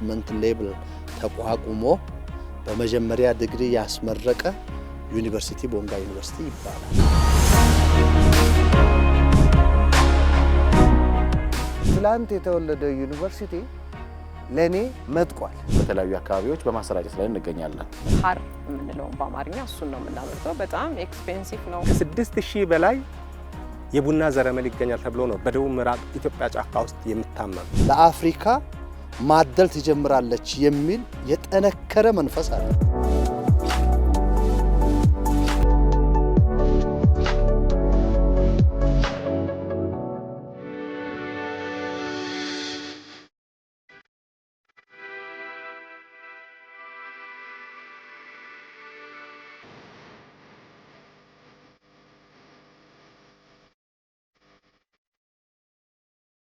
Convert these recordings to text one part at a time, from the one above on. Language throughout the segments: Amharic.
ዲፓርትመንት ሌቭል ተቋቁሞ በመጀመሪያ ዲግሪ ያስመረቀ ዩኒቨርሲቲ ቦንጋ ዩኒቨርሲቲ ይባላል። ትላንት የተወለደው ዩኒቨርሲቲ ለኔ መጥቋል። በተለያዩ አካባቢዎች በማሰራጨት ላይ እንገኛለን። ሀር የምንለው በአማርኛ እሱን ነው የምናመርተው። በጣም ኤክስፔንሲቭ ነው። ከ6000 በላይ የቡና ዘረመል ይገኛል ተብሎ ነው በደቡብ ምዕራብ ኢትዮጵያ ጫካ ውስጥ የሚታመኑ። ለአፍሪካ ማደል ትጀምራለች የሚል የጠነከረ መንፈስ አለ።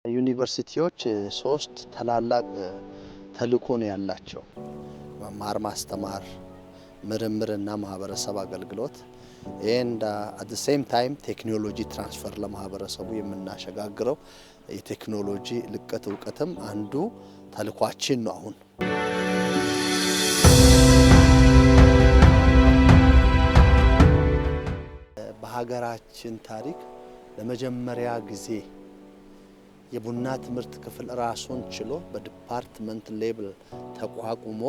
ዩኒቨርሲቲዎች 3 ታላላቅ ተልእኮ ነው ያላቸው። መማር ማስተማር፣ ምርምርና ማህበረሰብ አገልግሎት and at the same time ቴክኖሎጂ ትራንስፈር ለማህበረሰቡ የምናሸጋግረው የቴክኖሎጂ ልቀት እውቀትም አንዱ ተልእኳችን ነው። አሁን በሀገራችን ታሪክ ለመጀመሪያ ጊዜ የቡና ትምህርት ክፍል ራሱን ችሎ በዲፓርትመንት ሌቭል ተቋቁሞ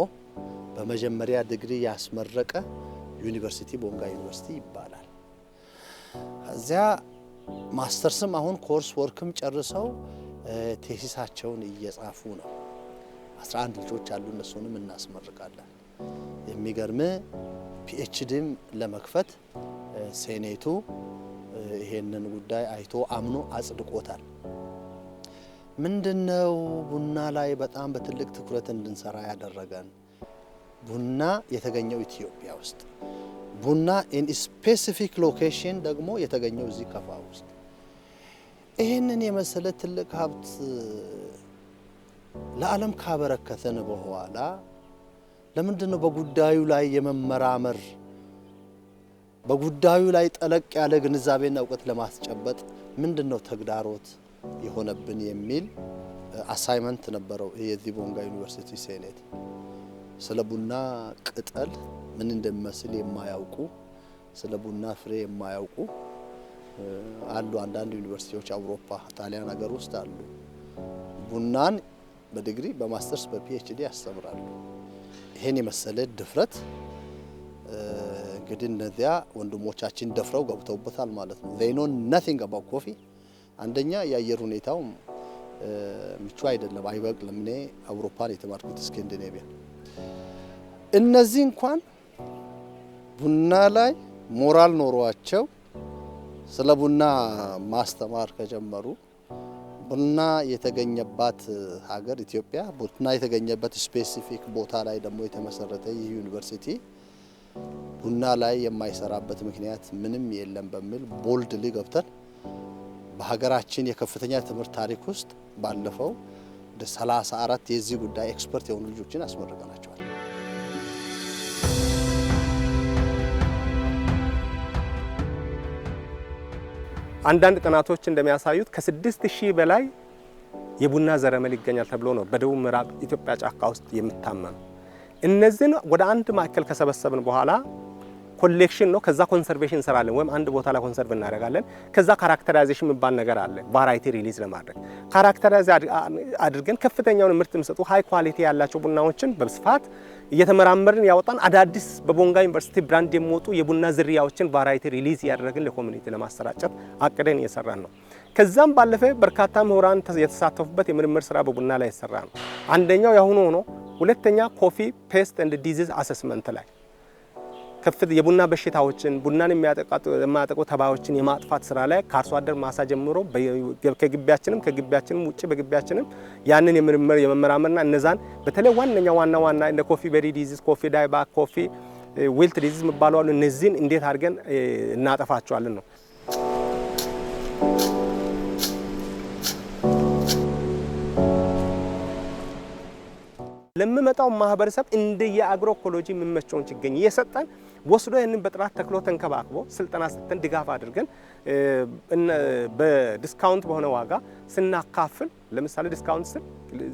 በመጀመሪያ ዲግሪ ያስመረቀ ዩኒቨርሲቲ ቦንጋ ዩኒቨርሲቲ ይባላል። እዚያ ማስተርስም አሁን ኮርስ ወርክም ጨርሰው ቴሲሳቸውን እየጻፉ ነው። 11 ልጆች አሉ፣ እነሱንም እናስመርቃለን። የሚገርም ፒኤችዲም ለመክፈት ሴኔቱ ይሄንን ጉዳይ አይቶ አምኖ አጽድቆታል። ምንድነው ቡና ላይ በጣም በትልቅ ትኩረት እንድንሰራ ያደረገን? ቡና የተገኘው ኢትዮጵያ ውስጥ፣ ቡና ኢን ስፔሲፊክ ሎኬሽን ደግሞ የተገኘው እዚህ ከፋ ውስጥ። ይሄንን የመሰለ ትልቅ ሀብት ለዓለም ካበረከተን በኋላ ለምንድነው በጉዳዩ ላይ የመመራመር በጉዳዩ ላይ ጠለቅ ያለ ግንዛቤና እውቀት ለማስጨበጥ ምንድነው ተግዳሮት የሆነብን የሚል አሳይመንት ነበረው። የዚህ ቦንጋ ዩኒቨርሲቲ ሴኔት ስለ ቡና ቅጠል ምን እንደሚመስል የማያውቁ፣ ስለ ቡና ፍሬ የማያውቁ አሉ። አንዳንድ ዩኒቨርሲቲዎች አውሮፓ፣ ጣሊያን ሀገር ውስጥ አሉ። ቡናን በዲግሪ በማስተርስ በፒኤችዲ ያስተምራሉ። ይሄን የመሰለ ድፍረት እንግዲህ እነዚያ ወንድሞቻችን ደፍረው ገብተውበታል ማለት ነው። they know nothing about coffee። አንደኛ የአየር ሁኔታው ምቹ አይደለም፣ አይበቅልም። እኔ አውሮፓን የተማርኩት ስካንዲኔቪያ። እነዚህ እንኳን ቡና ላይ ሞራል ኖሯቸው ስለ ቡና ማስተማር ከጀመሩ፣ ቡና የተገኘባት ሀገር ኢትዮጵያ፣ ቡና የተገኘበት ስፔሲፊክ ቦታ ላይ ደግሞ የተመሰረተ ይህ ዩኒቨርሲቲ ቡና ላይ የማይሰራበት ምክንያት ምንም የለም በሚል ቦልድሊ ገብተን በሀገራችን የከፍተኛ ትምህርት ታሪክ ውስጥ ባለፈው ወደ 34 የዚህ ጉዳይ ኤክስፐርት የሆኑ ልጆችን አስመርቀናቸዋል። አንዳንድ ጥናቶች እንደሚያሳዩት ከ6000 በላይ የቡና ዘረመል ይገኛል ተብሎ ነው በደቡብ ምዕራብ ኢትዮጵያ ጫካ ውስጥ የሚታመኑ። እነዚህን ወደ አንድ ማዕከል ከሰበሰብን በኋላ ኮሌክሽን ነው። ከዛ ኮንሰርቬሽን እንሰራለን ወይም አንድ ቦታ ላይ ኮንሰርቭ እናደርጋለን። ከዛ ካራክተራይዜሽን የሚባል ነገር አለ። ቫራይቲ ሪሊዝ ለማድረግ ካራክተራይዝ አድርገን ከፍተኛውን ምርት የሚሰጡ ሃይ ኳሊቲ ያላቸው ቡናዎችን በስፋት እየተመራመርን ያወጣን አዳዲስ በቦንጋ ዩኒቨርሲቲ ብራንድ የሚወጡ የቡና ዝርያዎችን ቫራይቲ ሪሊዝ ያደረግን ለኮሚኒቲ ለማሰራጨት አቅደን እየሰራን ነው። ከዛም ባለፈ በርካታ ምሁራን የተሳተፉበት የምርምር ስራ በቡና ላይ ይሰራ ነው። አንደኛው ያሁኑ ሆኖ፣ ሁለተኛ ኮፊ ፔስት ኤንድ ዲዚዝ አሰስመንት ላይ የቡና በሽታዎችን ቡናን የሚያጠቁ ተባዮችን የማጥፋት ስራ ላይ ከአርሶ አደር ማሳ ጀምሮ ከግቢያችንም ውጪ በግቢያችንም ያንን የመመራመርና እነዛን በተለይ ዋና እንደ ኮፊ ቤሪ ዲዚዝ፣ ኮፊ ዳይባክ፣ ኮፊ ዊልት ዲዚዝ የሚባሉ አሉ። እነዚህን እንዴት አድርገን እናጠፋቸዋለን ነው። ለምመጣው ማህበረሰብ እንደ የአግሮ ኢኮሎጂ የሚመቸውን ችግኝ እየሰጠን ወስዶ ይህንን በጥራት ተክሎ ተንከባክቦ ስልጠና ሰጥተን ድጋፍ አድርገን በዲስካውንት በሆነ ዋጋ ስናካፍል ለምሳሌ ዲስካውንት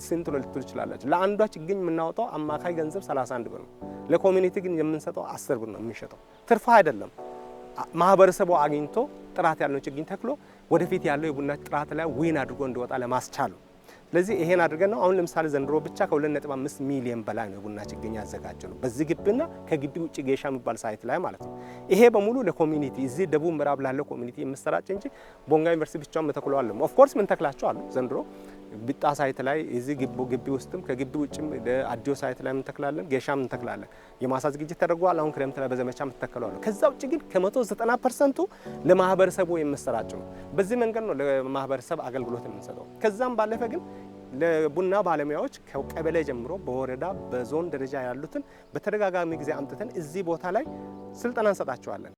ስንት ነው ልትሉ ትችላላችሁ። ለአንዷ ችግኝ የምናወጣው አማካይ ገንዘብ 31 ብር ነው። ለኮሚኒቲ ግን የምንሰጠው 10 ብር ነው የምንሸጠው። ትርፋ አይደለም። ማህበረሰቡ አግኝቶ ጥራት ያለው ችግኝ ተክሎ ወደፊት ያለው የቡና ጥራት ላይ ዊን አድርጎ እንዲወጣ ለማስቻል። ስለዚህ ይሄን አድርገን ነው አሁን ለምሳሌ ዘንድሮ ብቻ ከ2.5 ሚሊዮን በላይ ነው የቡና ችግኝ ያዘጋጀነው በዚህ ግቢና ከግቢ ውጭ ጌሻ የሚባል ሳይት ላይ ማለት ነው። ይሄ በሙሉ ለኮሚኒቲ እዚህ ደቡብ ምዕራብ ላለው ኮሚኒቲ የምሰራጭ እንጂ ቦንጋ ዩኒቨርሲቲ ብቻውን መተክለው አለ። ኦፍ ኮርስ ምን ተክላቸው አሉ ዘንድሮ ቢጣ ሳይት ላይ እዚህ ግቢ ውስጥም ከግቢ ውጭም አዲዮ ሳይት ላይ ምን ተክላለን፣ ጌሻም እንተክላለን። የማሳ ዝግጅት ተደርጓል። አሁን ክረምት ላይ በዘመቻ የምትተከለው አለ። ከዛ ውጭ ግን ከ190% ለማህበረሰቡ የምሰራጭ ነው። በዚህ መንገድ ነው ለማህበረሰብ አገልግሎት የምንሰጠው። ከዛም ባለፈ ግን ለቡና ባለሙያዎች ከቀበሌ ጀምሮ በወረዳ በዞን ደረጃ ያሉትን በተደጋጋሚ ጊዜ አምጥተን እዚህ ቦታ ላይ ስልጠና እንሰጣቸዋለን።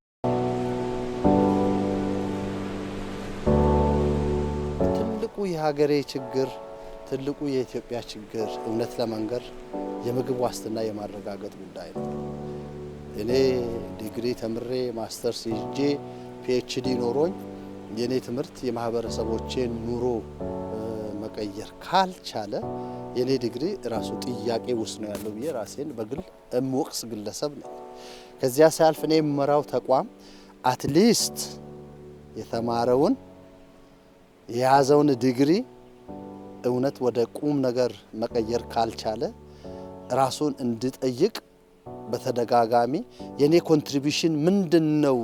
ትልቁ የሀገሬ ችግር፣ ትልቁ የኢትዮጵያ ችግር እውነት ለመንገር የምግብ ዋስትና የማረጋገጥ ጉዳይ ነው። እኔ ዲግሪ ተምሬ ማስተርስ ይዤ ፒኤችዲ ኖሮኝ የኔ ትምህርት የማህበረሰቦቼን ኑሮ መቀየር ካልቻለ የኔ ዲግሪ ራሱ ጥያቄ ውስጥ ነው ያለው ብዬ ራሴን በግል እምወቅስ ግለሰብ ነኝ። ከዚያ ሳልፍ እኔ የምመራው ተቋም አትሊስት የተማረውን የያዘውን ዲግሪ እውነት ወደ ቁም ነገር መቀየር ካልቻለ ራሱን እንድጠይቅ በተደጋጋሚ የኔ ኮንትሪቢዩሽን ምንድነው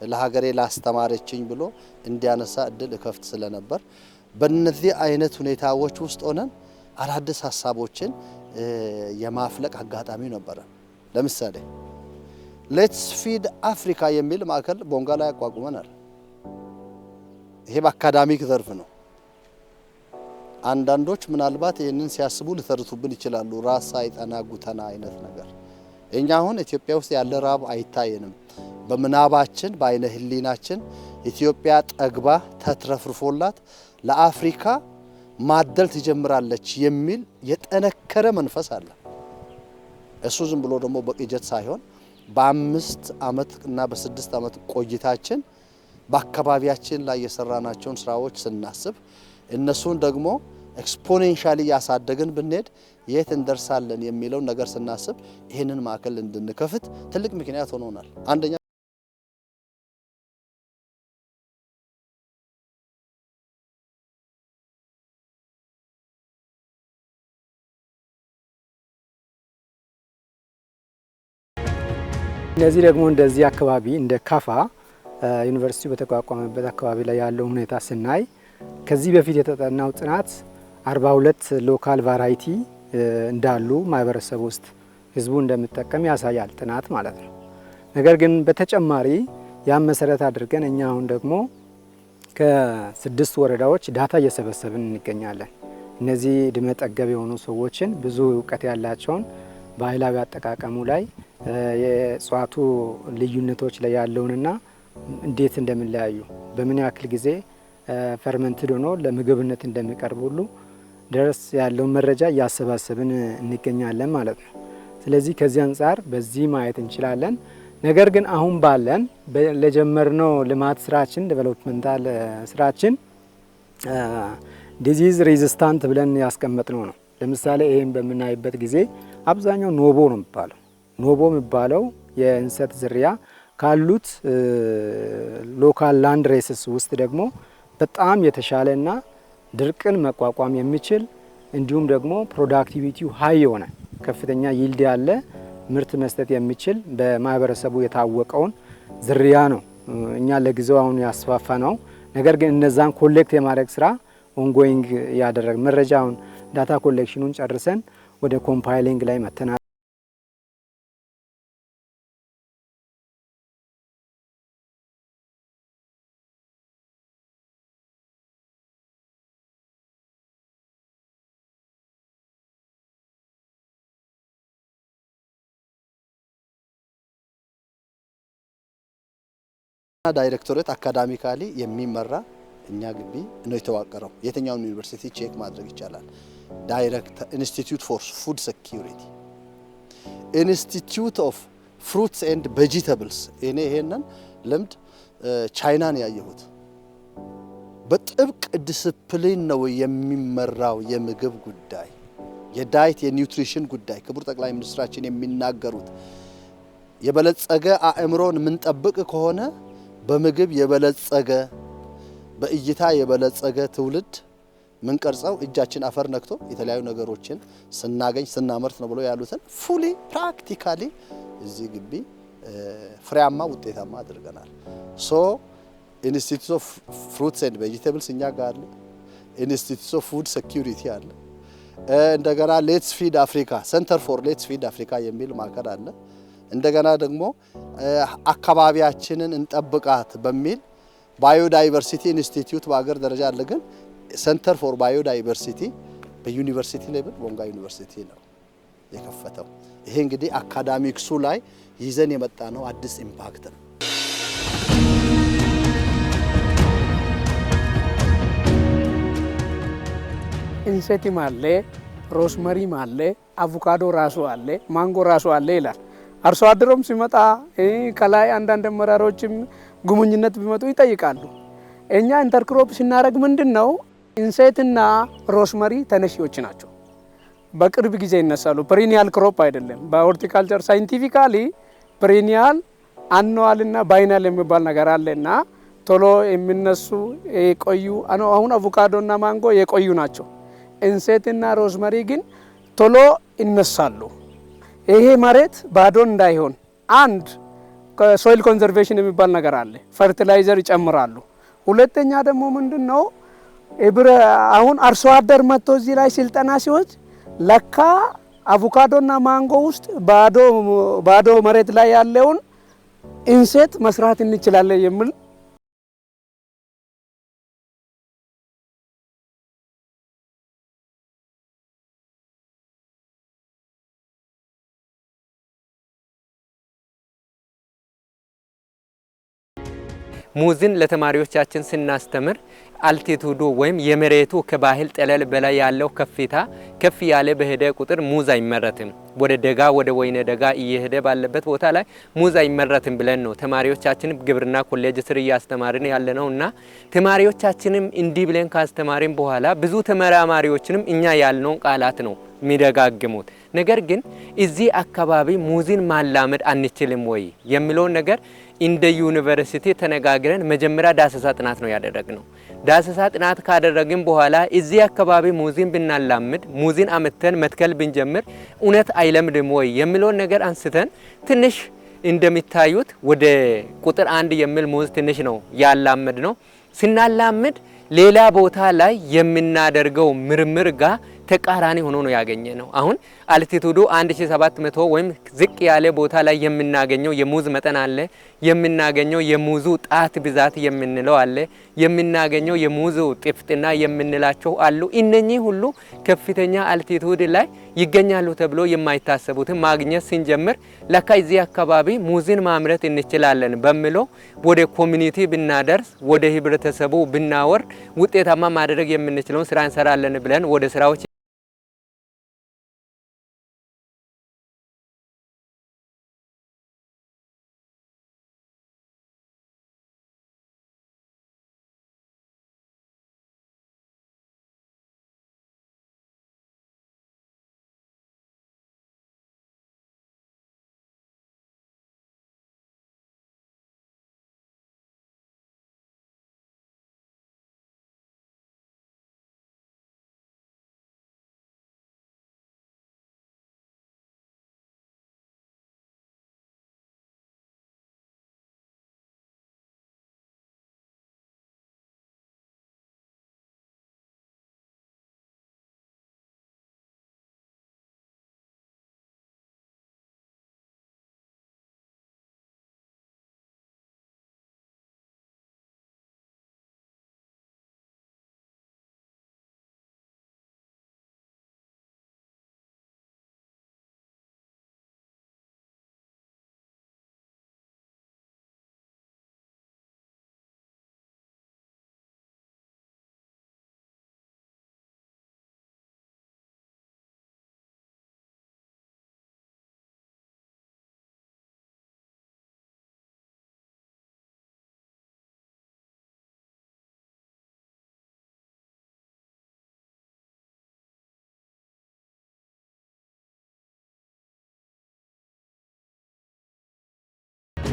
ለሀገሬ ላስተማረችኝ ብሎ እንዲያነሳ እድል እከፍት ስለነበር በእነዚህ አይነት ሁኔታዎች ውስጥ ሆነን አዳዲስ ሀሳቦችን የማፍለቅ አጋጣሚ ነበረ። ለምሳሌ ሌትስ ፊድ አፍሪካ የሚል ማዕከል ቦንጋ ላይ አቋቁመናል። ይሄ በአካዳሚክ ዘርፍ ነው። አንዳንዶች ምናልባት ይህንን ሲያስቡ ሊተርቱብን ይችላሉ። ራስ ሳይጠና ጉተና አይነት ነገር። እኛ አሁን ኢትዮጵያ ውስጥ ያለ ራብ አይታየንም። በምናባችን በአይነ ህሊናችን ኢትዮጵያ ጠግባ ተትረፍርፎላት ለአፍሪካ ማደል ትጀምራለች የሚል የጠነከረ መንፈስ አለ። እሱ ዝም ብሎ ደግሞ በቅጀት ሳይሆን በ5 ዓመት እና በ6 ዓመት ቆይታችን በአካባቢያችን ላይ የሰራናቸውን ስራዎች ስናስብ እነሱን ደግሞ ኤክስፖኔንሻሊ ያሳደግን ብንሄድ የት እንደርሳለን የሚለው ነገር ስናስብ ይህንን ማዕከል እንድንከፍት ትልቅ ምክንያት ሆኖናል። አንደኛ እነዚህ ደግሞ እንደዚህ አካባቢ እንደ ካፋ ዩኒቨርሲቲው በተቋቋመበት አካባቢ ላይ ያለው ሁኔታ ስናይ ከዚህ በፊት የተጠናው ጥናት 42 ሎካል ቫራይቲ እንዳሉ ማህበረሰብ ውስጥ ህዝቡ እንደሚጠቀም ያሳያል ጥናት ማለት ነው። ነገር ግን በተጨማሪ ያን መሰረት አድርገን እኛ አሁን ደግሞ ከ6 ወረዳዎች ዳታ እየሰበሰብን እንገኛለን። እነዚህ ዕድሜ ጠገብ የሆኑ ሰዎችን ብዙ እውቀት ያላቸውን ባህላዊ አጠቃቀሙ ላይ የእጽዋቱ ልዩነቶች ላይ ያለውንና እንዴት እንደሚለያዩ በምን ያክል ጊዜ ፈርመንትድ ሆኖ ለምግብነት እንደሚቀርብ ሁሉ ድረስ ያለውን መረጃ እያሰባሰብን እንገኛለን ማለት ነው። ስለዚህ ከዚህ አንጻር በዚህ ማየት እንችላለን። ነገር ግን አሁን ባለን ለጀመርነው ልማት ስራችን ዴቨሎፕመንታል ስራችን ዲዚዝ ሬዚስታንት ብለን ያስቀመጥነው ነው። ለምሳሌ ይሄን በምናይበት ጊዜ አብዛኛው ኖቦ ነው የሚባለው። ኖቦ የሚባለው የእንሰት ዝርያ ካሉት ሎካል ላንድ ሬስስ ውስጥ ደግሞ በጣም የተሻለና ድርቅን መቋቋም የሚችል እንዲሁም ደግሞ ፕሮዳክቲቪቲው ሃይ የሆነ ከፍተኛ ይልድ ያለ ምርት መስጠት የሚችል በማህበረሰቡ የታወቀውን ዝርያ ነው እኛ ለጊዜው አሁን ያስፋፋ ነው። ነገር ግን እነዛን ኮሌክት የማድረግ ስራ ኦንጎይንግ ያደረግ መረጃውን ዳታ ኮሌክሽኑን ጨርሰን ወደ ኮምፓይሊንግ ላይ መተናል። ዳይሬክቶሬት አካዳሚካሊ የሚመራ እኛ ግቢ ነው የተዋቀረው። የትኛውን ዩኒቨርሲቲ ቼክ ማድረግ ይቻላል። ዳይሬክት ኢንስቲትዩት ፎር ፉድ ሴኩሪቲ፣ ኢንስቲትዩት ኦፍ ፍሩትስ ኤንድ ቬጂተብልስ እኔ ይሄንን ልምድ ቻይናን ያየሁት በጥብቅ ዲስፕሊን ነው የሚመራው የምግብ ጉዳይ የዳይት የኒውትሪሽን ጉዳይ ክቡር ጠቅላይ ሚኒስትራችን የሚናገሩት የበለጸገ አእምሮን የምንጠብቅ ከሆነ በምግብ የበለጸገ በእይታ የበለጸገ ትውልድ ምን ቀርጸው እጃችን አፈር ነክቶ የተለያዩ ነገሮችን ስናገኝ ስናመርት ነው ብሎ ያሉትን ፉሊ ፕራክቲካሊ እዚህ ግቢ ፍሬያማ ውጤታማ አድርገናል። ሶ ኢንስቲትዩት ኦፍ ፍሩትስ ኤንድ ቬጂቴብልስ እኛ ጋር አለ። ኢንስቲትዩት ኦፍ ፉድ ሴኩሪቲ አለ። እንደገና ሌትስ ፊድ አፍሪካ ሴንተር ፎር ሌትስ ፊድ አፍሪካ የሚል ማዕከል አለ። እንደገና ደግሞ አካባቢያችንን እንጠብቃት በሚል ባዮዳይቨርሲቲ ኢንስቲትዩት በአገር ደረጃ አለ። ግን ሴንተር ፎር ባዮዳይቨርሲቲ በዩኒቨርሲቲ ሌቭል ቦንጋ ዩኒቨርሲቲ ነው የከፈተው። ይሄ እንግዲህ አካዳሚክሱ ላይ ይዘን የመጣ ነው አዲስ ኢምፓክት ነው። ኢንሴቲም አለ፣ ሮዝመሪም አለ፣ አቮካዶ ራሱ አለ፣ ማንጎ ራሱ አለ ይላል። አርሶ አደሮም ሲመጣ ከላይ አንዳንድ አመራሮችም ጉሙኝነት ቢመጡ ይጠይቃሉ። እኛ ኢንተርክሮፕ ስናደርግ ምንድነው ኢንሴትና ሮዝመሪ ተነሺዎች ናቸው። በቅርብ ጊዜ ይነሳሉ። ፔሪኒያል ክሮፕ አይደለም። በሆርቲካልቸር ሳይንቲፊካሊ ፔሪኒያል አኑዋልና ባይናል የሚባል ነገር አለና ቶሎ የሚነሱ የቆዩ አሁን አቮካዶና ማንጎ የቆዩ ናቸው። ኢንሴትና ሮዝመሪ ግን ቶሎ ይነሳሉ። ይሄ መሬት ባዶን እንዳይሆን አንድ ሶይል ኮንዘርቬሽን የሚባል ነገር አለ። ፈርቲላይዘር ይጨምራሉ። ሁለተኛ ደግሞ ምንድነው አሁን አርሶ አደር መጥቶ እዚህ ላይ ስልጠና ሲወስድ ለካ አቮካዶና ማንጎ ውስጥ ባዶ መሬት ላይ ያለውን ኢንሴት መስራት እንችላለን የሚል ሙዝን ለተማሪዎቻችን ስናስተምር አልቲቱዱ ወይም የመሬቱ ከባህል ጠለል በላይ ያለው ከፍታ ከፍ ያለ በሄደ ቁጥር ሙዝ አይመረትም። ወደ ደጋ ወደ ወይነ ደጋ እየሄደ ባለበት ቦታ ላይ ሙዝ አይመረትም ብለን ነው ተማሪዎቻችን ግብርና ኮሌጅ ስር እያስተማርን ያለነውና ተማሪዎቻችንም እንዲህ ብለን ካስተማርን በኋላ ብዙ ተመራማሪዎችንም እኛ ያልነውን ቃላት ነው የሚደጋግሙት። ነገር ግን እዚህ አካባቢ ሙዝን ማላመድ አንችልም ወይ የሚለው ነገር እንደ ዩኒቨርሲቲ ተነጋግረን መጀመሪያ ዳሰሳ ጥናት ነው ያደረግነው። ዳሰሳ ጥናት ካደረግን በኋላ እዚህ አካባቢ ሙዝን ብናላምድ ሙዝን አመተን መትከል ብንጀምር እውነት አይለምድም ወይ የሚለውን ነገር አንስተን ትንሽ እንደሚታዩት ወደ ቁጥር 1 የሚል ሙዝ ትንሽ ነው ያላመድ ነው። ስናላምድ ሌላ ቦታ ላይ የምናደርገው ምርምር ጋር ተቃራኒ ሆኖ ነው ያገኘ ነው። አሁን አልቲቱዱ 1700 ወይም ዝቅ ያለ ቦታ ላይ የምናገኘው የሙዝ መጠን አለ። የምናገኘው የሙዙ ጣት ብዛት የምንለው አለ። የምናገኘው የሙዙ ጥፍጥና የምንላቸው አሉ። እነኚህ ሁሉ ከፍተኛ አልቲቱድ ላይ ይገኛሉ ተብሎ የማይታሰቡትን ማግኘት ስንጀምር ለካ እዚህ አካባቢ ሙዝን ማምረት እንችላለን በሚለው ወደ ኮሚኒቲ ብናደርስ ወደ ህብረተሰቡ ብናወርድ ውጤታማ ማድረግ የምንችለውን ስራ እንሰራለን ብለን ወደ ስራዎች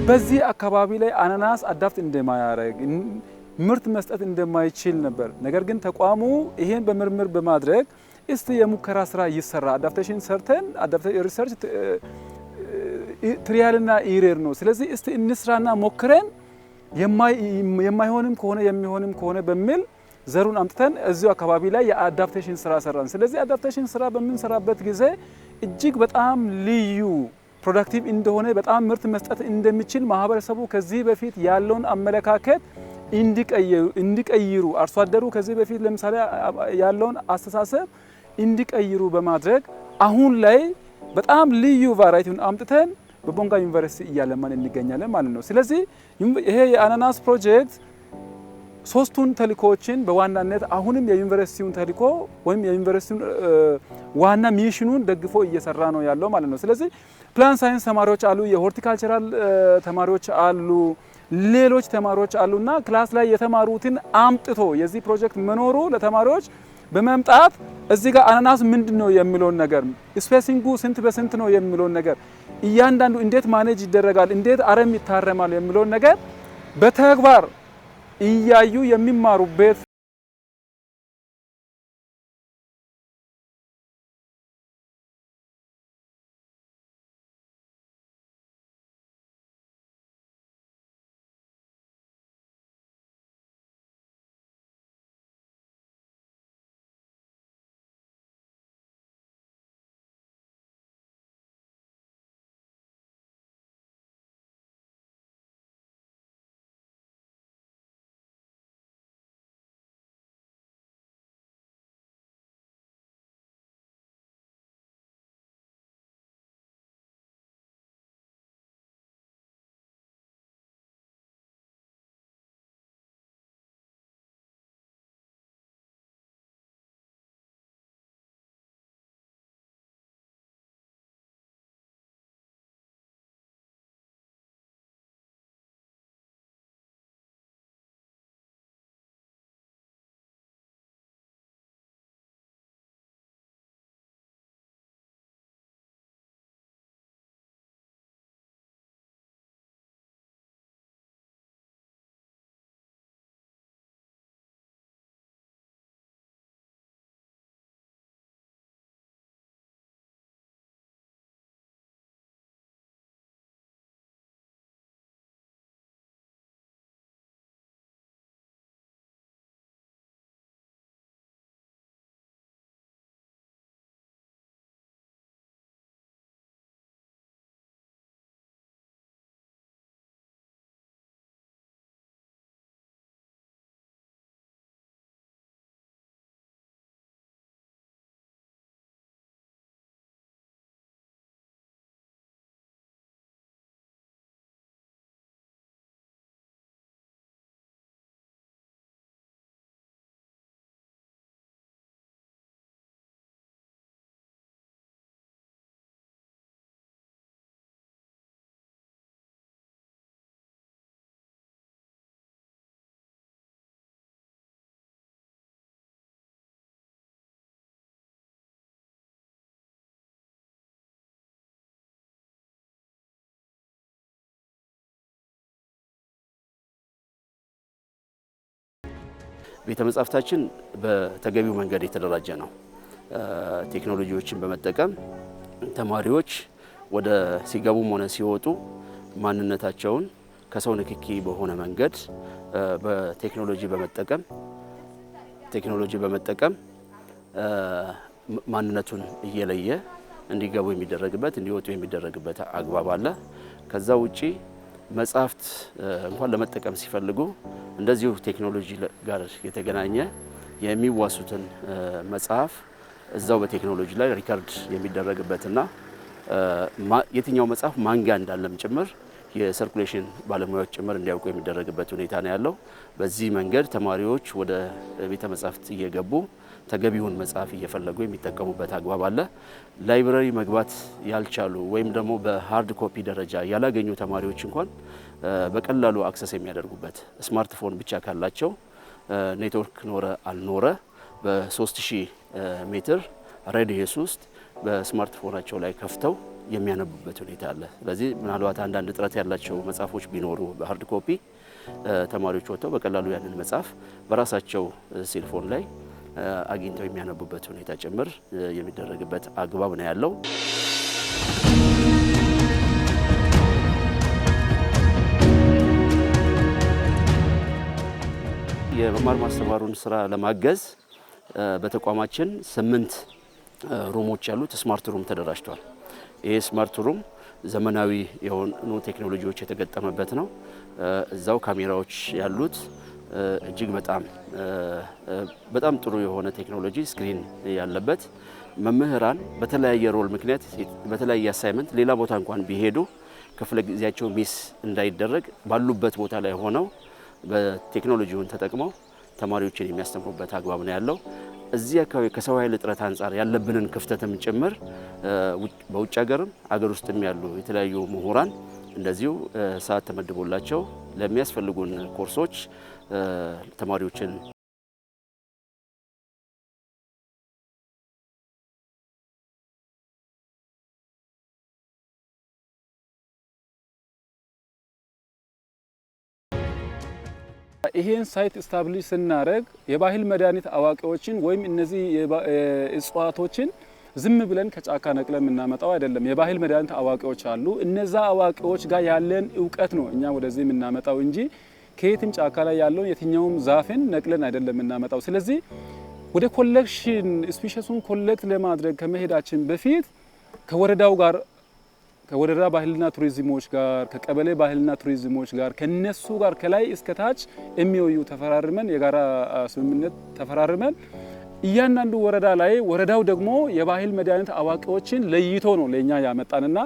በዚህ አካባቢ ላይ አናናስ አዳፕት እንደማያደርግ ምርት መስጠት እንደማይችል ነበር። ነገር ግን ተቋሙ ይሄን በምርምር በማድረግ እስቲ የሙከራ ስራ ይሰራ አዳፕቴሽን ሰርተን አዳፕቴሽን ሪሰርች ትሪያልና ኢሬር ነው። ስለዚህ እስቲ እንስራና ሞክረን የማይሆንም ከሆነ የሚሆንም ከሆነ በሚል ዘሩን አምጥተን እዚሁ አካባቢ ላይ የአዳፕቴሽን ስራ ሰራን። ስለዚህ አዳፕቴሽን ስራ በምንሰራበት ጊዜ እጅግ በጣም ልዩ ፕሮዳክቲቭ እንደሆነ በጣም ምርት መስጠት እንደሚችል ማህበረሰቡ ከዚህ በፊት ያለውን አመለካከት እንዲቀይሩ አርሶ አደሩ ከዚህ በፊት ለምሳሌ ያለውን አስተሳሰብ እንዲቀይሩ በማድረግ አሁን ላይ በጣም ልዩ ቫራይቲውን አምጥተን በቦንጋ ዩኒቨርሲቲ እያለማን እንገኛለን ማለት ነው። ስለዚህ ይሄ የአናናስ ፕሮጀክት ሶስቱን ተልእኮዎችን በዋናነት አሁንም የዩኒቨርሲቲውን ተልእኮ ወይም የዩኒቨርሲቲውን ዋና ሚሽኑን ደግፎ እየሰራ ነው ያለው ማለት ነው። ስለዚህ ፕላን ሳይንስ ተማሪዎች አሉ፣ የሆርቲካልቸራል ተማሪዎች አሉ፣ ሌሎች ተማሪዎች አሉና ክላስ ላይ የተማሩትን አምጥቶ የዚህ ፕሮጀክት መኖሩ ለተማሪዎች በመምጣት እዚህ ጋር አናናስ ምንድነው የሚለውን ነገር ስፔሲንጉ ስንት በስንት ነው የሚለውን ነገር እያንዳንዱ እንዴት ማኔጅ ይደረጋል፣ እንዴት አረም ይታረማል የሚለውን ነገር በተግባር እያዩ የሚማሩበት ቤተ መጻሕፍታችን በተገቢው መንገድ የተደራጀ ነው። ቴክኖሎጂዎችን በመጠቀም ተማሪዎች ወደ ሲገቡም ሆነ ሲወጡ ማንነታቸውን ከሰው ንክኪ በሆነ መንገድ በቴክኖሎጂ በመጠቀም ማንነቱን እየለየ እንዲገቡ የሚደረግበት እንዲወጡ የሚደረግበት አግባብ አለ። ከዛ ውጪ መጽሐፍት እንኳን ለመጠቀም ሲፈልጉ እንደዚሁ ቴክኖሎጂ ጋር የተገናኘ የሚዋሱትን መጽሐፍ እዛው በቴክኖሎጂ ላይ ሪከርድ የሚደረግበትና የትኛው መጽሐፍ ማንጋ እንዳለም ጭምር የሰርኩሌሽን ባለሙያዎች ጭምር እንዲያውቁ የሚደረግበት ሁኔታ ነው ያለው። በዚህ መንገድ ተማሪዎች ወደ ቤተ መጻሕፍት እየገቡ ተገቢውን መጽሐፍ እየፈለጉ የሚጠቀሙበት አግባብ አለ። ላይብረሪ መግባት ያልቻሉ ወይም ደግሞ በሃርድ ኮፒ ደረጃ ያላገኙ ተማሪዎች እንኳን በቀላሉ አክሰስ የሚያደርጉበት ስማርትፎን ብቻ ካላቸው ኔትወርክ ኖረ አልኖረ በ3000 ሜትር ሬዲየስ ውስጥ በስማርትፎናቸው ላይ ከፍተው የሚያነቡበት ሁኔታ አለ። ስለዚህ ምናልባት አንዳንድ ጥረት ያላቸው መጽሐፎች ቢኖሩ በሀርድ ኮፒ ተማሪዎች ወጥተው በቀላሉ ያንን መጽሐፍ በራሳቸው ሴልፎን ላይ አግኝተው የሚያነቡበት ሁኔታ ጭምር የሚደረግበት አግባብ ነው ያለው። የመማር ማስተማሩን ስራ ለማገዝ በተቋማችን 8 ሩሞች ያሉት ስማርት ሩም ተደራጅቷል። ይህ ስማርት ሩም ዘመናዊ የሆኑ ቴክኖሎጂዎች የተገጠመበት ነው። እዛው ካሜራዎች ያሉት እጅግ በጣም ጥሩ የሆነ ቴክኖሎጂ ስክሪን ያለበት መምህራን በተለያየ ሮል ምክንያት በተለያየ አሳይመንት ሌላ ቦታ እንኳን ቢሄዱ ክፍለ ጊዜያቸው ሚስ እንዳይደረግ ባሉበት ቦታ ላይ ሆነው በቴክኖሎጂውን ተጠቅመው ተማሪዎችን የሚያስተምሩበት አግባብ ነው ያለው። እዚህ አካባቢ ከሰው ኃይል እጥረት አንጻር ያለብንን ክፍተትም ጭምር በውጭ ሀገርም አገር ውስጥም ያሉ የተለያዩ ምሁራን እንደዚሁ ሰዓት ተመድቦላቸው ለሚያስፈልጉን ኮርሶች ተማሪዎችን ይሄን ሳይት ስታብሊሽ ስናደርግ የባህል መድኃኒት አዋቂዎችን ወይም እነዚህ እጽዋቶችን ዝም ብለን ከጫካ ነቅለን የምናመጣው አይደለም። የባህል መድኃኒት አዋቂዎች አሉ። እነዛ አዋቂዎች ጋር ያለን እውቀት ነው እኛ ወደዚህ የምናመጣው እንጂ ከየትም ጫካ ላይ ያለውን የትኛውም ዛፍን ነቅለን አይደለም የምናመጣው። ስለዚህ ወደ ኮሌክሽን ስፒሺሱን ኮሌክት ለማድረግ ከመሄዳችን በፊት ከወረዳው ጋር ከወረዳ ባህልና ቱሪዝሞች ጋር ከቀበሌ ባህልና ቱሪዝሞች ጋር ከነሱ ጋር ከላይ እስከ ታች ኤምኦዩ ተፈራርመን የጋራ ስምምነት ተፈራርመን እያንዳንዱ ወረዳ ላይ ወረዳው ደግሞ የባህል መድኃኒት አዋቂዎችን ለይቶ ነው ለኛ ያመጣንና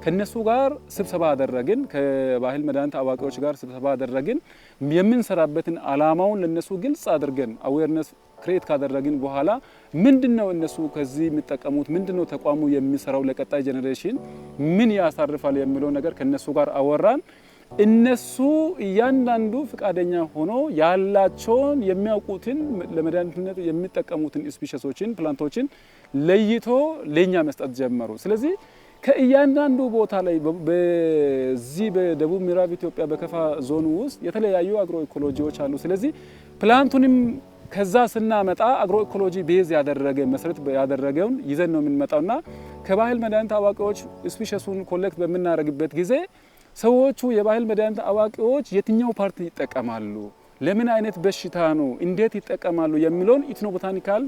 ከነሱ ጋር ስብሰባ አደረግን። ከባህል መድኃኒት አዋቂዎች ጋር ስብሰባ አደረግን። የምንሰራበትን አላማውን ለነሱ ግልጽ አድርገን አዌርነስ ክሬት ካደረግን በኋላ ምንድነው እነሱ ከዚህ የሚጠቀሙት ምንድነው ተቋሙ የሚሰራው ለቀጣይ ጄኔሬሽን ምን ያሳርፋል የሚለው ነገር ከነሱ ጋር አወራን። እነሱ እያንዳንዱ ፍቃደኛ ሆኖ ያላቸውን የሚያውቁትን ለመድኃኒትነት የሚጠቀሙትን ስፒሺሶችን ፕላንቶችን ለይቶ ለኛ መስጠት ጀመሩ። ስለዚህ ከእያንዳንዱ ቦታ ላይ በዚህ በደቡብ ምዕራብ ኢትዮጵያ በከፋ ዞን ውስጥ የተለያዩ አግሮ ኢኮሎጂዎች አሉ። ስለዚህ ፕላንቱንም ከዛ ስናመጣ አግሮ ኢኮሎጂ ቤዝ ያደረገ መሰረት ያደረገውን ይዘን ነው የምንመጣውና ከባህል መድኃኒት አዋቂዎች ስፒሺሱን ኮሌክት በምናደርግበት ጊዜ ሰዎቹ የባህል መድኃኒት አዋቂዎች የትኛው ፓርቲ ይጠቀማሉ፣ ለምን አይነት በሽታ ነው፣ እንዴት ይጠቀማሉ የሚለውን ኢትኖቦታኒካል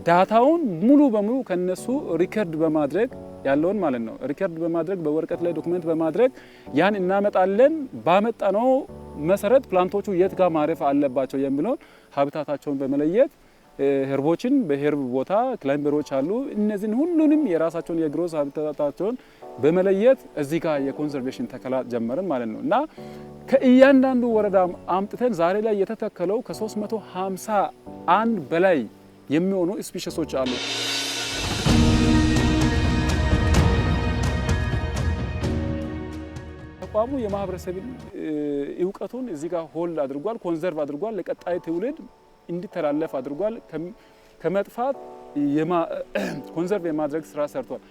ዳታውን ሙሉ በሙሉ ከነሱ ሪከርድ በማድረግ ያለውን ማለት ነው ሪከርድ በማድረግ በወረቀት ላይ ዶክመንት በማድረግ ያን እናመጣለን። ባመጣነው መሰረት ፕላንቶቹ የት ጋር ማረፍ አለባቸው የሚለውን ሀብታታቸውን በመለየት ሄርቦችን በሄርብ ቦታ ክላይምበሮች አሉ። እነዚህን ሁሉንም የራሳቸውን የግሮዝ ሀብታታቸውን በመለየት እዚህ ጋር የኮንሰርቬሽን ተከላ ጀመርን ማለት ነው እና ከእያንዳንዱ ወረዳ አምጥተን ዛሬ ላይ የተተከለው ከ351 በላይ የሚሆኑ ስፒሺሶች አሉ። ተቋሙ የማህበረሰብን እውቀቱን እዚህ ጋር ሆልድ አድርጓል፣ ኮንዘርቭ አድርጓል፣ ለቀጣይ ትውልድ እንዲተላለፍ አድርጓል። ከመጥፋት ኮንዘርቭ የማድረግ ስራ ሰርቷል።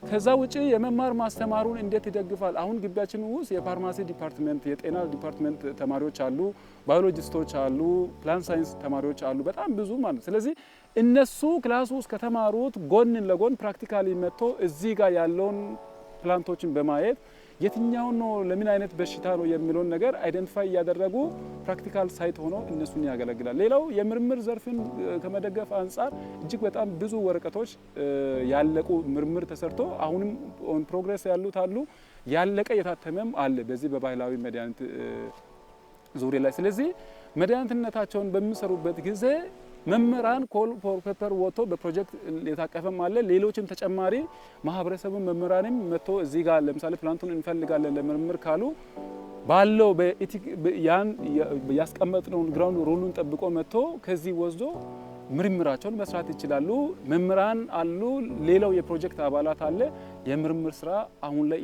ከዛ ውጪ የመማር ማስተማሩን እንዴት ይደግፋል? አሁን ግቢያችን ውስጥ የፋርማሲ ዲፓርትመንት፣ የጤና ዲፓርትመንት ተማሪዎች አሉ፣ ባዮሎጂስቶች አሉ፣ ፕላንት ሳይንስ ተማሪዎች አሉ፣ በጣም ብዙ ማለት። ስለዚህ እነሱ ክላስ ውስጥ ከተማሩት ጎን ለጎን ፕራክቲካሊ መጥቶ እዚህ ጋር ያለውን ፕላንቶችን በማየት የትኛው ነው ለምን አይነት በሽታ ነው የሚለውን ነገር አይደንቲፋይ እያደረጉ ፕራክቲካል ሳይት ሆኖ እነሱን ያገለግላል። ሌላው የምርምር ዘርፍን ከመደገፍ አንጻር እጅግ በጣም ብዙ ወረቀቶች ያለቁ ምርምር ተሰርቶ አሁንም ኦን ፕሮግሬስ ያሉት አሉ፣ ያለቀ የታተመም አለ በዚህ በባህላዊ መድኃኒት ዙሪያ ላይ። ስለዚህ መድኃኒትነታቸውን በሚሰሩበት ጊዜ መምህራን ኮል ፎር ፔፐር ወጥቶ በፕሮጀክት የታቀፈም አለ። ሌሎችም ተጨማሪ ማህበረሰቡን መምህራንም መጥቶ እዚህ ጋር ለምሳሌ ፕላንቱን እንፈልጋለን ለምርምር ካሉ ባለው ያን ያስቀመጥነውን ግራውንድ ሩሉን ጠብቆ መጥቶ ከዚህ ወስዶ ምርምራቸውን መስራት ይችላሉ። መምህራን አሉ፣ ሌላው የፕሮጀክት አባላት አለ። የምርምር ስራ አሁን ላይ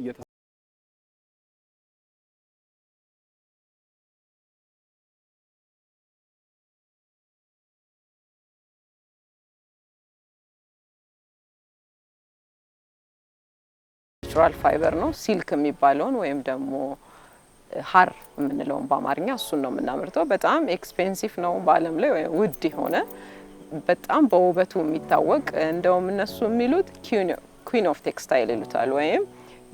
ናቹራል ፋይበር ነው። ሲልክ የሚባለውን ወይም ደግሞ ሀር የምንለውን በአማርኛ እሱን ነው የምናመርተው። በጣም ኤክስፔንሲቭ ነው በዓለም ላይ ውድ የሆነ በጣም በውበቱ የሚታወቅ እንደውም እነሱ የሚሉት ኩዊን ኦፍ ቴክስታይል ይሉታል፣ ወይም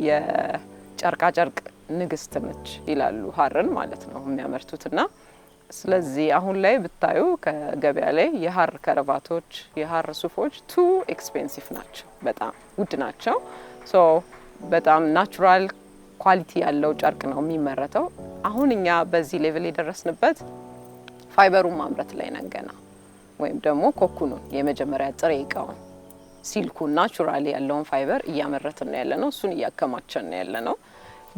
የጨርቃ ጨርቅ ንግስት ነች ይላሉ። ሀርን ማለት ነው የሚያመርቱትና ስለዚህ አሁን ላይ ብታዩ ከገበያ ላይ የሀር ከረባቶች፣ የሀር ሱፎች ቱ ኤክስፔንሲቭ ናቸው፣ በጣም ውድ ናቸው። ሶ በጣም ናቹራል ኳሊቲ ያለው ጨርቅ ነው የሚመረተው። አሁን እኛ በዚህ ሌቭል የደረስንበት ፋይበሩን ማምረት ላይ ነን ገና፣ ወይም ደግሞ ኮኩኑን የመጀመሪያ ጥሬ እቃውን ሲልኩን ናቹራሊ ያለውን ፋይበር እያመረትን ያለ ነው። እሱን እያከማቸን ያለ ነው።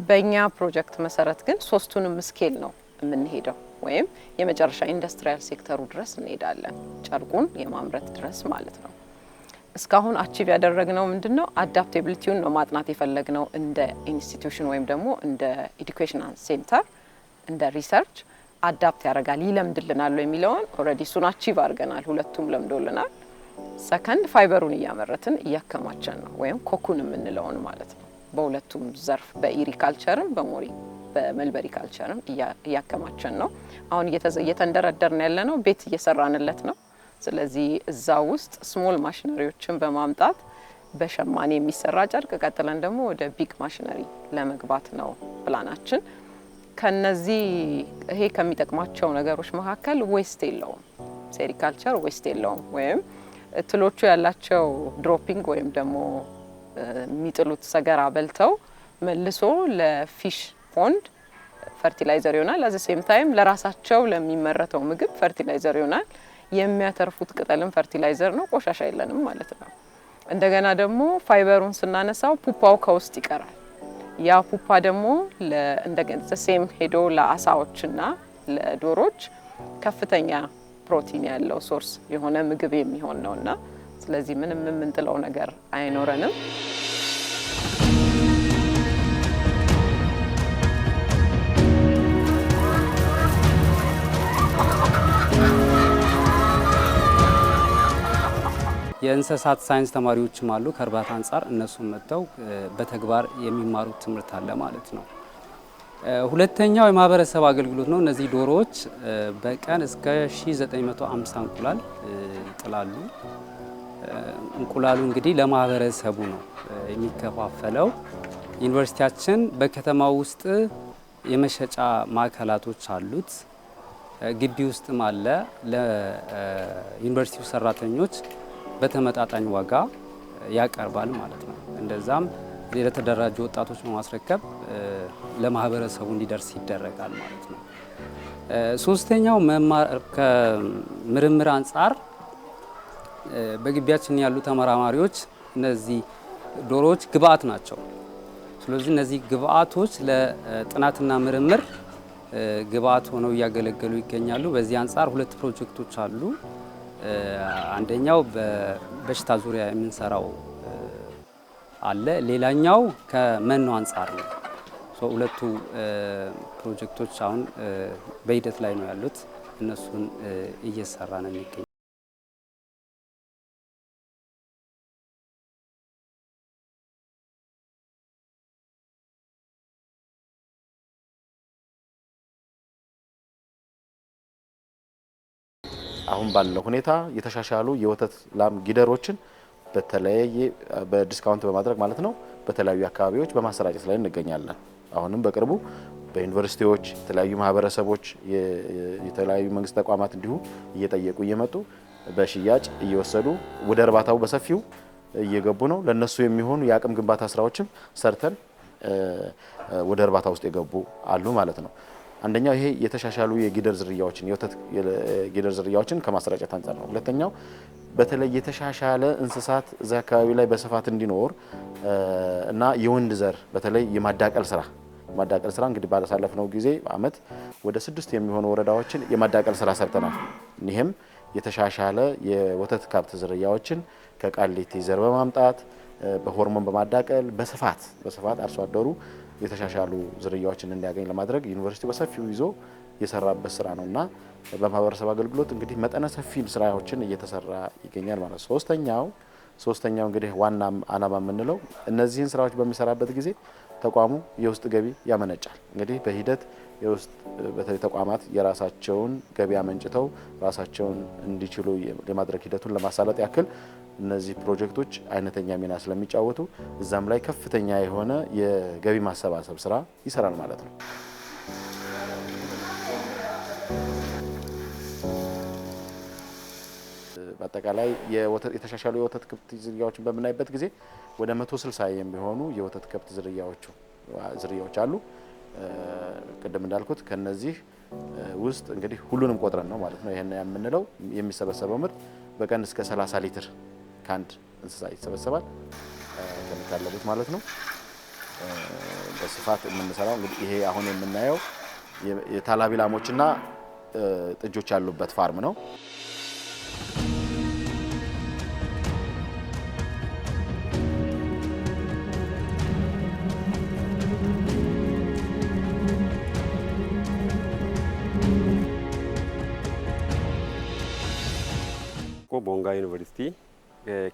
በእኛ ፕሮጀክት መሰረት ግን ሶስቱንም ስኬል ነው የምንሄደው፣ ወይም የመጨረሻ ኢንዱስትሪያል ሴክተሩ ድረስ እንሄዳለን፣ ጨርቁን የማምረት ድረስ ማለት ነው። እስካሁን አቺቭ ያደረግነው ምንድነው? አዳፕቴቢሊቲውን ነው ማጥናት የፈለግነው እንደ ኢንስቲትዩሽን ወይም ደግሞ እንደ ኤዱኬሽናል ሴንተር እንደ ሪሰርች አዳፕት ያደርጋል ይለምድልናል የሚለውን ኦልሬዲ እሱን አቺቭ አድርገናል። ሁለቱም ለምዶልናል። ሰከንድ ፋይበሩን እያመረትን እያከማቸን ነው፣ ወይም ኮኩን የምንለውን ማለት ነው። በሁለቱም ዘርፍ በኢሪካልቸርም በመልበሪ ካልቸርም እያከማቸን ነው። አሁን እየተንደረደርን ያለ ነው፣ ቤት እየሰራንለት ነው። ስለዚህ እዛ ውስጥ ስሞል ማሽነሪዎችን በማምጣት በሸማኔ የሚሰራ ጨርቅ ቀጥለን ደግሞ ወደ ቢግ ማሽነሪ ለመግባት ነው ፕላናችን። ከነዚህ ይሄ ከሚጠቅማቸው ነገሮች መካከል ዌስት የለውም። ሴሪካልቸር ዌስት የለውም። ወይም ትሎቹ ያላቸው ድሮፒንግ ወይም ደግሞ የሚጥሉት ሰገራ በልተው መልሶ ለፊሽ ፖንድ ፈርቲላይዘር ይሆናል። አዘ ሴም ታይም ለራሳቸው ለሚመረተው ምግብ ፈርቲላይዘር ይሆናል። የሚያተርፉት ቅጠልም ፈርቲላይዘር ነው። ቆሻሻ የለንም ማለት ነው። እንደገና ደግሞ ፋይበሩን ስናነሳው ፑፓው ከውስጥ ይቀራል። ያ ፑፓ ደግሞ እንደገና ሴም ሄዶ ለአሳዎችና ለዶሮች ከፍተኛ ፕሮቲን ያለው ሶርስ የሆነ ምግብ የሚሆን ነውና ስለዚህ ምንም የምንጥለው ነገር አይኖረንም። የእንስሳት ሳይንስ ተማሪዎችም አሉ ከእርባታ አንጻር እነሱም መጥተው በተግባር የሚማሩት ትምህርት አለ ማለት ነው። ሁለተኛው የማህበረሰብ አገልግሎት ነው። እነዚህ ዶሮዎች በቀን እስከ 1950 እንቁላል ይጥላሉ። እንቁላሉ እንግዲህ ለማህበረሰቡ ነው የሚከፋፈለው። ዩኒቨርሲቲያችን በከተማው ውስጥ የመሸጫ ማዕከላቶች አሉት። ግቢ ውስጥም አለ። ለዩኒቨርሲቲው ሰራተኞች በተመጣጣኝ ዋጋ ያቀርባል ማለት ነው። እንደዛም ለተደራጁ ወጣቶች በማስረከብ ለማህበረሰቡ እንዲደርስ ይደረጋል ማለት ነው። ሶስተኛው ከምርምር አንጻር በግቢያችን ያሉ ተመራማሪዎች እነዚህ ዶሮዎች ግብአት ናቸው። ስለዚህ እነዚህ ግብአቶች ለጥናትና ምርምር ግብአት ሆነው እያገለገሉ ይገኛሉ። በዚህ አንጻር ሁለት ፕሮጀክቶች አሉ። አንደኛው በበሽታ ዙሪያ የምንሰራው አለ። ሌላኛው ከመኖ አንጻር ነው። ሁለቱ ፕሮጀክቶች አሁን በሂደት ላይ ነው ያሉት። እነሱን እየሰራ ነው የሚገኘው። አሁን ባለው ሁኔታ የተሻሻሉ የወተት ላም ጊደሮችን በተለያየ በዲስካውንት በማድረግ ማለት ነው በተለያዩ አካባቢዎች በማሰራጨት ላይ እንገኛለን። አሁንም በቅርቡ በዩኒቨርሲቲዎች የተለያዩ ማህበረሰቦች የተለያዩ መንግስት ተቋማት እንዲሁ እየጠየቁ እየመጡ በሽያጭ እየወሰዱ ወደ እርባታው በሰፊው እየገቡ ነው። ለነሱ የሚሆኑ የአቅም ግንባታ ስራዎችም ሰርተን ወደ እርባታ ውስጥ የገቡ አሉ ማለት ነው። አንደኛው ይሄ የተሻሻሉ የጊደር ዝርያዎችን የወተት ጊደር ዝርያዎችን ከማሰራጨት አንጻር ነው። ሁለተኛው በተለይ የተሻሻለ እንስሳት እዛ አካባቢ ላይ በስፋት እንዲኖር እና የወንድ ዘር በተለይ የማዳቀል ስራ እንግዲህ ባለሳለፍነው ጊዜ አመት ወደ 6 የሚሆኑ ወረዳዎችን የማዳቀል ስራ ሰርተናል። ይሄም የተሻሻለ የወተት ከብት ዝርያዎችን ከቃሊቲ ዘር በማምጣት በሆርሞን በማዳቀል በስፋት አርሶ አደሩ የተሻሻሉ ዝርያዎችን እንዲያገኝ ለማድረግ ዩኒቨርሲቲው በሰፊው ይዞ የሰራበት ስራ ነውና በማህበረሰብ አገልግሎት እንግዲህ መጠነ ሰፊ ስራዎችን እየተሰራ ይገኛል ማለት ነው። ሶስተኛው ሶስተኛው እንግዲህ ዋና ዓላማ የምንለው እነዚህን ስራዎች በሚሰራበት ጊዜ ተቋሙ የውስጥ ገቢ ያመነጫል። እንግዲህ በሂደት የውስጥ በተለይ ተቋማት የራሳቸውን ገቢ አመንጭተው ራሳቸውን እንዲችሉ የማድረግ ሂደቱን ለማሳለጥ ያክል እነዚህ ፕሮጀክቶች አይነተኛ ሚና ስለሚጫወቱ እዛም ላይ ከፍተኛ የሆነ የገቢ ማሰባሰብ ስራ ይሰራል ማለት ነው። በአጠቃላይ የተሻሻሉ የወተት ከብት ዝርያዎችን በምናይበት ጊዜ ወደ 160 የሚሆኑ የወተት ከብት ዝርያዎች አሉ። ቅድም እንዳልኩት ከነዚህ ውስጥ እንግዲህ ሁሉንም ቆጥረን ነው ማለት ነው ይሄን የምንለው የሚሰበሰበው ምርት በቀን እስከ 30 ሊትር ከአንድ እንስሳ ይሰበሰባል ከሚታለቡት ማለት ነው። በስፋት የምንሰራው እንግዲህ ይሄ አሁን የምናየው የታላቢ ላሞችና ጥጆች ያሉበት ፋርም ነው። ቦንጋ ዩኒቨርሲቲ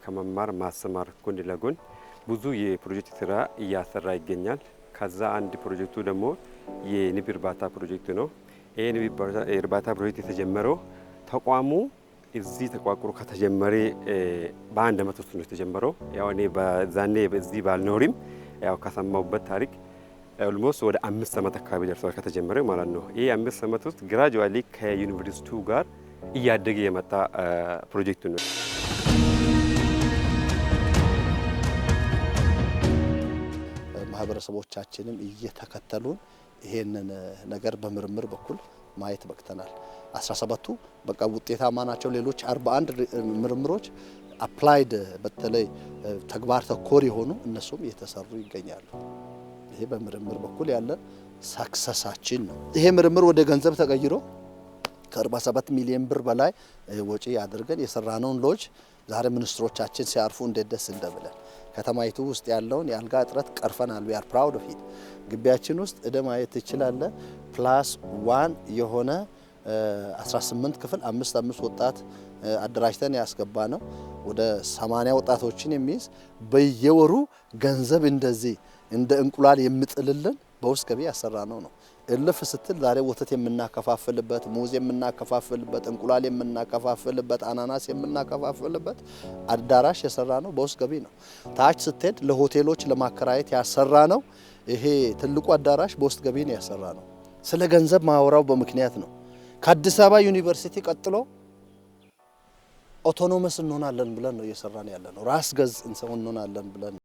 ከመማር ማስተማር ጎን ለጎን ብዙ የፕሮጀክት ስራ እያሰራ ይገኛል። ከዛ አንድ ፕሮጀክቱ ደግሞ የንብ እርባታ ፕሮጀክት ነው። ይሄ ንብ እርባታ ፕሮጀክት የተጀመረው ተቋሙ እዚህ ተቋቁሮ ከተጀመረ በአንድ ዓመት ውስጥ ነው የተጀመረው። ያው እኔ በዛኔ በዚህ ባልኖርም ያው ከሰማሁበት ታሪክ ኦልሞስት ወደ 5 ዓመት አካባቢ ደርሷል ከተጀመረ ማለት ነው። ይሄ 5 ዓመት ውስጥ ግራጁዋሊ ከዩኒቨርሲቲው ጋር እያደገ የመጣ ፕሮጀክት ነው። ማህበረሰቦቻችንም እየተከተሉን ይሄንን ነገር በምርምር በኩል ማየት በቅተናል። 17ቱ በቃ ውጤታማ ናቸው። ሌሎች 41 ምርምሮች አፕላይድ በተለይ ተግባር ተኮር የሆኑ እነሱም እየተሰሩ ይገኛሉ። ይሄ በምርምር በኩል ያለ ሰክሰሳችን ነው። ይሄ ምርምር ወደ ገንዘብ ተቀይሮ ከ47 ሚሊዮን ብር በላይ ወጪ አድርገን የሰራነውን ሎጅ ዛሬ ሚኒስትሮቻችን ሲያርፉ እንዴት ደስ እንደብለን ከተማይቱ ውስጥ ያለውን የአልጋ እጥረት ቀርፈናል። we are proud of it። ግቢያችን ውስጥ ማየት ትችላለህ +1 የሆነ 18 ክፍል 5 ወጣት አደራጅተን ያስገባ ነው። ወደ 80 ወጣቶችን የሚይዝ በየወሩ ገንዘብ እንደዚህ እንደ እንቁላል የምጥልልን በውስጥ ገቢ ያሰራነው ነው። እልፍ ስትል ዛሬ ወተት የምናከፋፍልበት፣ ሙዝ የምናከፋፍልበት፣ እንቁላል የምናከፋፍልበት፣ አናናስ የምናከፋፍልበት አዳራሽ የሰራነው በውስጥ ገቢ ነው። ታች ስትሄድ ለሆቴሎች ለማከራየት ያሰራነው ይሄ ትልቁ አዳራሽ በውስጥ ገቢ ነው ያሰራነው። ስለ ገንዘብ ማወራው በምክንያት ነው። ከአዲስ አበባ ዩኒቨርሲቲ ቀጥሎ ኦቶኖመስ እንሆናለን ብለን ነው እየሰራን ያለነው። ራስ ገዝ እንሆናለን ብለን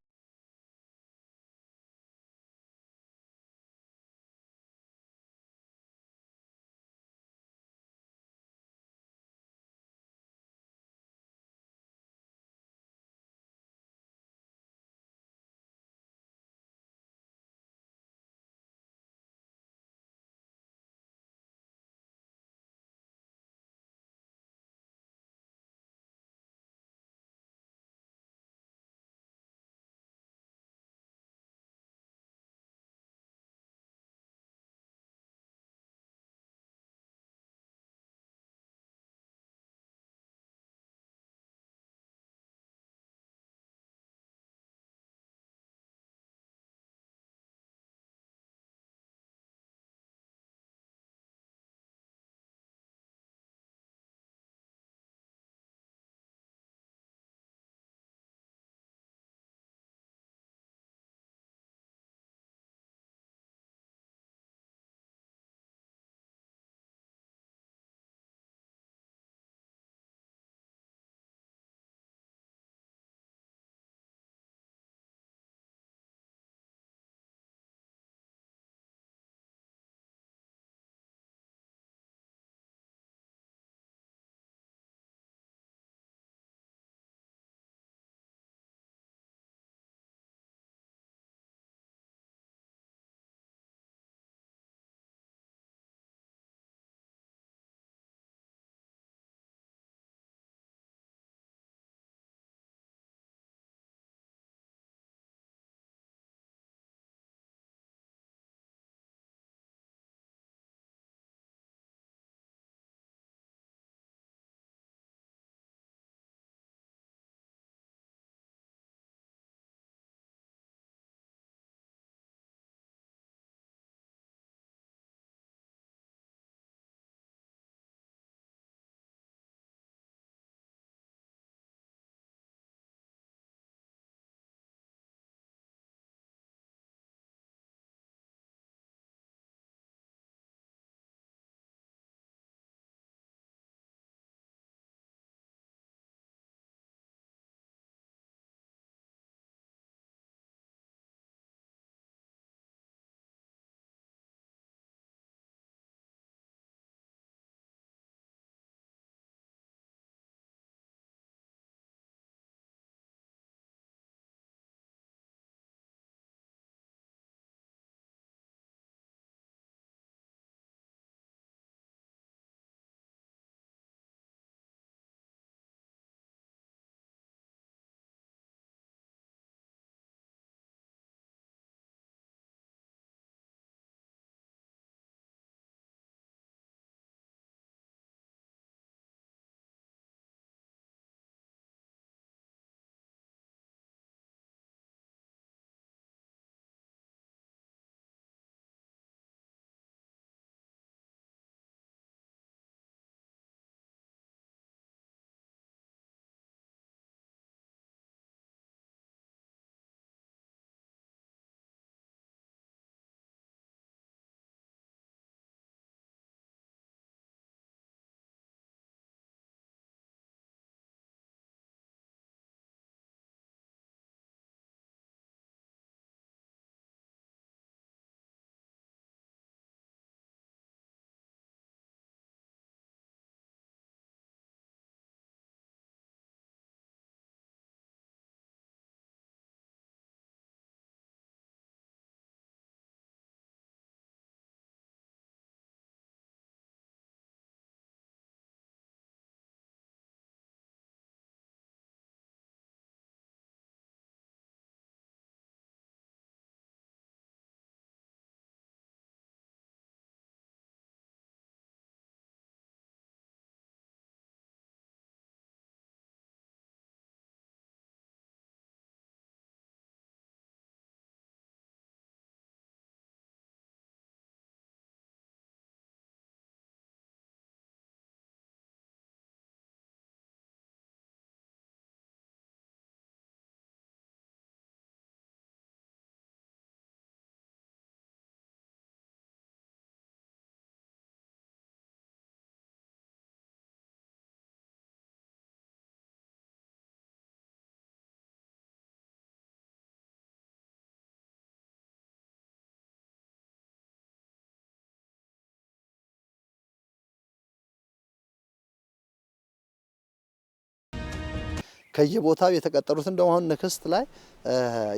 ከየቦታው የተቀጠሩትን ደግሞ አሁን ንክስት ላይ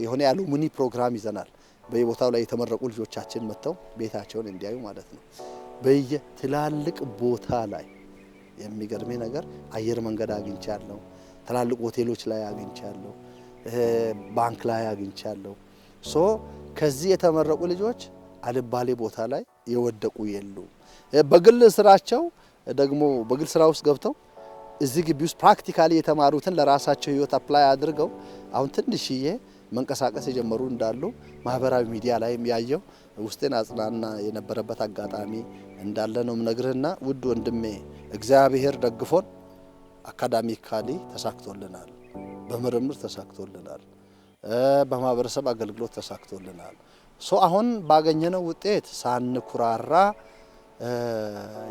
የሆነ የአሉሚኒ ፕሮግራም ይዘናል። በየቦታው ላይ የተመረቁ ልጆቻችን መጥተው ቤታቸውን እንዲያዩ ማለት ነው። በየትላልቅ ቦታ ላይ የሚገርመኝ ነገር አየር መንገድ አግኝቻለሁ፣ ትላልቅ ሆቴሎች ላይ አግኝቻለሁ፣ ባንክ ላይ አግኝቻለሁ። ሶ ከዚህ የተመረቁ ልጆች አልባሌ ቦታ ላይ የወደቁ የሉም። በግል ስራቸው ደግሞ በግል ስራ ውስጥ ገብተው እዚህ ግቢ ውስጥ ፕራክቲካሊ የተማሩትን ለራሳቸው ህይወት አፕላይ አድርገው አሁን ትንሽዬ መንቀሳቀስ የጀመሩ እንዳሉ ማህበራዊ ሚዲያ ላይም ያየው ውስጤን አጽናና የነበረበት አጋጣሚ እንዳለ ነው ምነግርህና ውድ ወንድሜ እግዚአብሔር ደግፎን አካዳሚካሊ ተሳክቶልናል፣ በምርምር ተሳክቶልናል፣ በማህበረሰብ አገልግሎት ተሳክቶልናል። ሶ አሁን ባገኘነው ውጤት ሳንኩራራ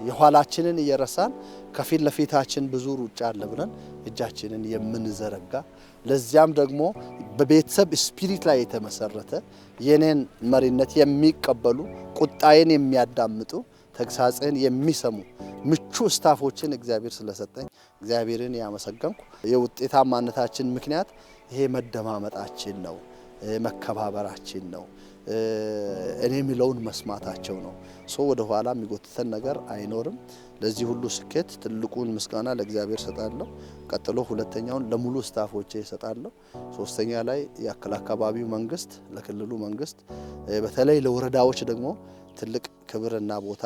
የኋላችንን እየረሳን ከፊት ለፊታችን ብዙ ሩጫ አለ ብለን እጃችንን የምንዘረጋ ለዚያም ደግሞ በቤተሰብ ስፒሪት ላይ የተመሰረተ የኔን መሪነት የሚቀበሉ ቁጣዬን የሚያዳምጡ ተግሳጽን የሚሰሙ ምቹ ስታፎችን እግዚአብሔር ስለሰጠኝ እግዚአብሔርን ያመሰገንኩ። የውጤታማነታችን ምክንያት ይሄ መደማመጣችን ነው፣ መከባበራችን ነው፣ እኔ የሚለውን መስማታቸው ነው። ሶ ወደ ኋላ የሚጎትተን ነገር አይኖርም። ለዚህ ሁሉ ስኬት ትልቁን ምስጋና ለእግዚአብሔር ሰጣለሁ። ቀጥሎ ሁለተኛውን ለሙሉ ስታፎቼ ሰጣለሁ። ሶስተኛ ላይ የአካባቢው መንግስት፣ ለክልሉ መንግስት፣ በተለይ ለወረዳዎች ደግሞ ትልቅ ክብርና ቦታ